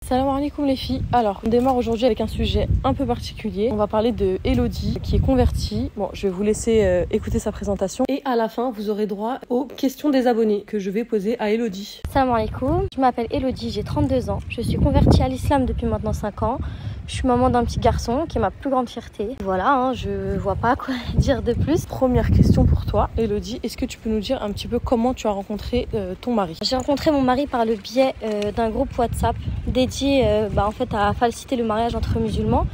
Salam alaikum les filles. Alors, on démarre aujourd'hui avec un sujet un peu particulier. On va parler de Elodie qui est convertie. Bon, je vais vous laisser écouter sa présentation. Et à la fin, vous aurez droit aux questions des abonnés que je vais poser à Elodie. Salam alaikum. Je m'appelle Elodie, j'ai 32 ans. Je suis convertie à l'islam depuis maintenant 5 ans. Je suis maman d'un petit garçon qui est ma plus grande fierté. Voilà, je vois pas quoi dire de plus. Première question pour toi, Elodie. Est-ce que tu peux nous dire un petit peu comment tu as rencontré ton mari? J'ai rencontré mon mari par le biais d'un groupe WhatsApp dédié en fait, à faciliter le mariage entre musulmans.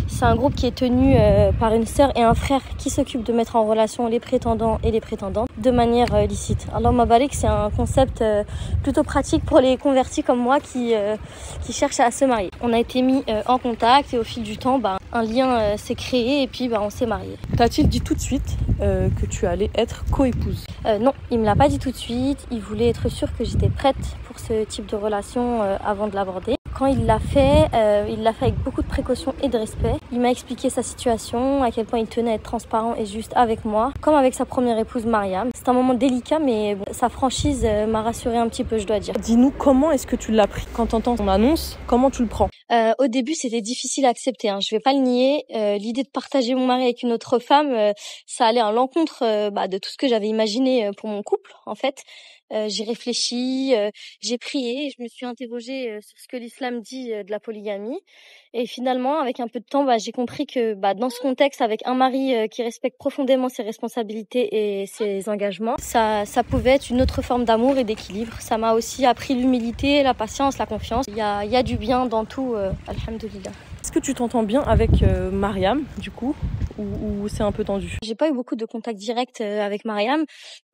C'est un groupe qui est tenu par une sœur et un frère qui s'occupent de mettre en relation les prétendants et les prétendantes de manière licite. Allahumma barik, c'est un concept plutôt pratique pour les convertis comme moi qui cherchent à se marier. On a été mis en contact et au fil du temps, un lien s'est créé et puis on s'est mariés. T'a-t-il dit tout de suite que tu allais être coépouse? Non, il me l'a pas dit tout de suite. Il voulait être sûr que j'étais prête pour ce type de relation avant de l'aborder. Quand il l'a fait avec beaucoup de précautions et de respect. Il m'a expliqué sa situation, à quel point il tenait à être transparent et juste avec moi, comme avec sa première épouse Mariam. C'est un moment délicat, mais sa franchise m'a rassurée un petit peu, je dois dire. Dis-nous, comment est-ce que tu l'as pris? Quand t'entends ton annonce, comment tu le prends? Au début, c'était difficile à accepter, je vais pas le nier. L'idée de partager mon mari avec une autre femme, ça allait à l'encontre de tout ce que j'avais imaginé pour mon couple, en fait. J'ai réfléchi, j'ai prié, je me suis interrogée sur ce que l'islam dit de la polygamie. Et finalement, avec un peu de temps, j'ai compris que dans ce contexte, avec un mari qui respecte profondément ses responsabilités et ses engagements, ça pouvait être une autre forme d'amour et d'équilibre. Ça m'a aussi appris l'humilité, la patience, la confiance. Il y a du bien dans tout, alhamdoulilah. Est-ce que tu t'entends bien avec Mariam, du coup, ou c'est un peu tendu? J'ai pas eu beaucoup de contact direct avec Mariam.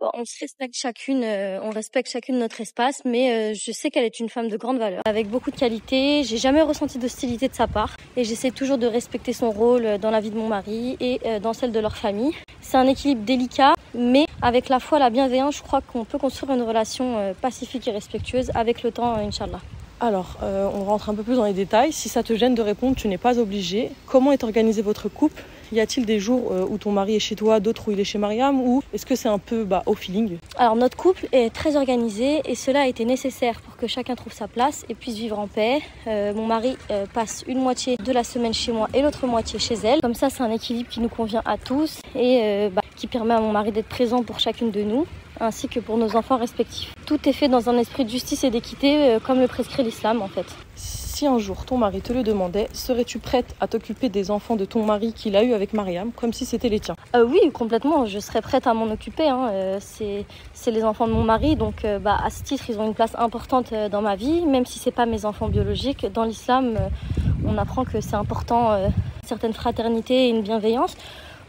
On se respecte chacune, on respecte chacune notre espace, mais je sais qu'elle est une femme de grande valeur, avec beaucoup de qualités. J'ai jamais ressenti d'hostilité de sa part, et j'essaie toujours de respecter son rôle dans la vie de mon mari et dans celle de leur famille. C'est un équilibre délicat, mais avec la foi, la bienveillance, je crois qu'on peut construire une relation pacifique et respectueuse avec le temps, Inch'Allah. Alors, on rentre un peu plus dans les détails. Si ça te gêne de répondre, tu n'es pas obligé. Comment est organisé votre couple? Y a-t-il des jours où ton mari est chez toi, d'autres où il est chez Mariam, ou est-ce que c'est un peu au feeling? Alors, notre couple est très organisé et cela a été nécessaire pour que chacun trouve sa place et puisse vivre en paix. Mon mari passe une moitié de la semaine chez moi et l'autre moitié chez elle. Comme ça, c'est un équilibre qui nous convient à tous et qui permet à mon mari d'être présent pour chacune de nous, ainsi que pour nos enfants respectifs. Tout est fait dans un esprit de justice et d'équité, comme le prescrit l'islam en fait. Si un jour ton mari te le demandait, serais-tu prête à t'occuper des enfants de ton mari qu'il a eu avec Mariam, comme si c'était les tiens? Oui, complètement, je serais prête à m'en occuper. C'est les enfants de mon mari, donc à ce titre, ils ont une place importante dans ma vie, même si c'est pas mes enfants biologiques. Dans l'islam, on apprend que c'est important, une certaine fraternité et une bienveillance.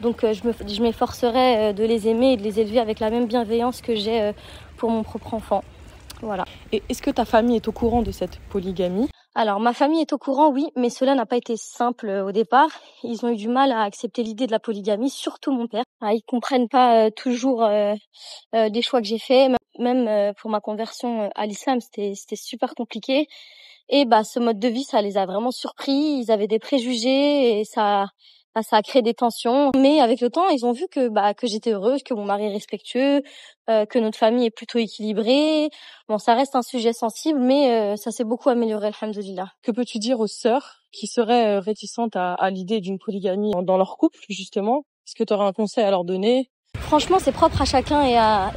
Donc je m'efforcerai de les aimer et de les élever avec la même bienveillance que j'ai pour mon propre enfant. Voilà. Et est-ce que ta famille est au courant de cette polygamie? Alors ma famille est au courant, oui, mais cela n'a pas été simple au départ. Ils ont eu du mal à accepter l'idée de la polygamie, surtout mon père. Ils comprennent pas toujours des choix que j'ai faits. Même pour ma conversion à l'islam, c'était super compliqué. Et ce mode de vie, ça les a vraiment surpris. Ils avaient des préjugés et ça a créé des tensions. Mais avec le temps, ils ont vu que j'étais heureuse, que mon mari est respectueux, que notre famille est plutôt équilibrée. Bon, ça reste un sujet sensible, mais ça s'est beaucoup amélioré, alhamdoulilah. Que peux-tu dire aux sœurs qui seraient réticentes à l'idée d'une polygamie dans leur couple, justement? Est-ce que tu aurais un conseil à leur donner? Franchement, c'est propre à chacun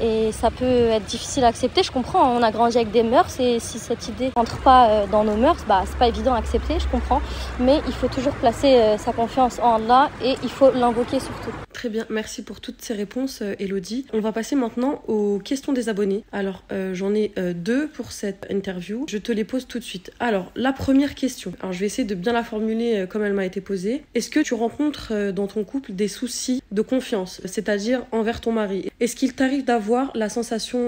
et ça peut être difficile à accepter. Je comprends, on a grandi avec des mœurs et si cette idée rentre pas dans nos mœurs, c'est pas évident à accepter, je comprends. Mais il faut toujours placer sa confiance en Allah et il faut l'invoquer surtout. Très bien, merci pour toutes ces réponses, Elodie. On va passer maintenant aux questions des abonnés. Alors, j'en ai 2 pour cette interview. Je te les pose tout de suite. Alors, la première question. Alors, je vais essayer de bien la formuler comme elle m'a été posée. Est-ce que tu rencontres dans ton couple des soucis de confiance, c'est-à-dire envers ton mari? Est-ce qu'il t'arrive d'avoir la sensation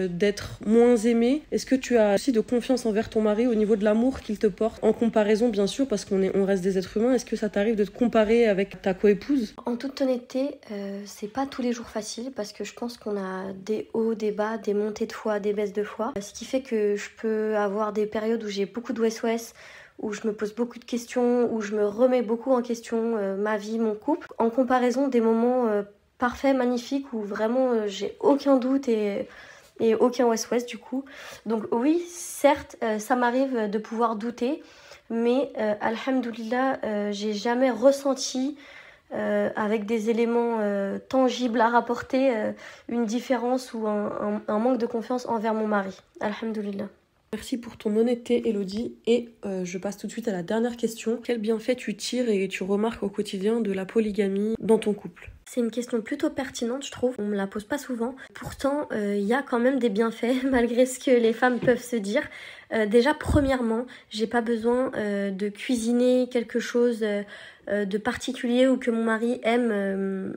d'être moins aimé? Est-ce que tu as aussi de confiance envers ton mari au niveau de l'amour qu'il te porte? En comparaison, bien sûr, parce on reste des êtres humains. Est-ce que ça t'arrive de te comparer avec ta coépouse? En toute honnêteté, c'est pas tous les jours facile parce que je pense qu'on a des hauts, des bas, des montées de foi, des baisses de foi. Ce qui fait que je peux avoir des périodes où j'ai beaucoup de SOS, où je me pose beaucoup de questions, où je me remets beaucoup en question ma vie, mon couple. En comparaison des moments parfaits, magnifiques, où vraiment j'ai aucun doute et et aucun ouest-ouest du coup. Donc oui, certes, ça m'arrive de pouvoir douter, mais alhamdoulilah, j'ai jamais ressenti avec des éléments tangibles à rapporter une différence ou un manque de confiance envers mon mari. Alhamdoulilah. Merci pour ton honnêteté, Elodie. Et je passe tout de suite à la dernière question. Quel bienfait tu tires et tu remarques au quotidien de la polygamie dans ton couple ? C'est une question plutôt pertinente, je trouve. On me la pose pas souvent. Pourtant, il y a quand même des bienfaits, malgré ce que les femmes peuvent se dire. Déjà, premièrement, j'ai pas besoin de cuisiner quelque chose de particulier ou que mon mari aime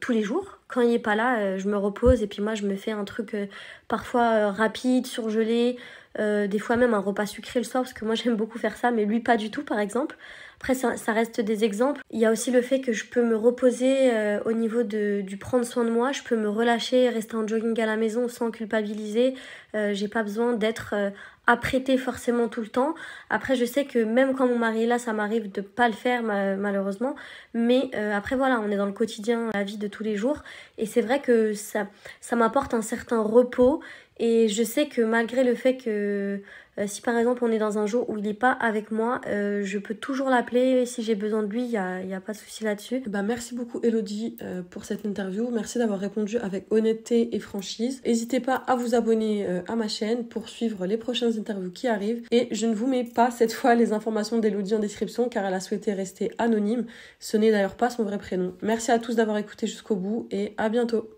tous les jours. Quand il est pas là, je me repose et puis moi, je me fais un truc parfois rapide, surgelé, des fois même un repas sucré le soir, parce que moi, j'aime beaucoup faire ça, mais lui, pas du tout, par exemple. Après, ça reste des exemples. Il y a aussi le fait que je peux me reposer au niveau du prendre soin de moi. Je peux me relâcher, rester en jogging à la maison sans culpabiliser. J'ai pas besoin d'être apprêtée forcément tout le temps. Après, je sais que même quand mon mari est là, ça m'arrive de pas le faire malheureusement. Mais après, voilà, on est dans le quotidien, la vie de tous les jours. Et c'est vrai que ça m'apporte un certain repos. Et je sais que malgré le fait que si par exemple on est dans un jour où il n'est pas avec moi, je peux toujours l'appeler si j'ai besoin de lui, il y a pas de souci là-dessus. Merci beaucoup Elodie pour cette interview, merci d'avoir répondu avec honnêteté et franchise. N'hésitez pas à vous abonner à ma chaîne pour suivre les prochaines interviews qui arrivent, et je ne vous mets pas cette fois les informations d'Elodie en description car elle a souhaité rester anonyme, ce n'est d'ailleurs pas son vrai prénom. Merci à tous d'avoir écouté jusqu'au bout et à bientôt.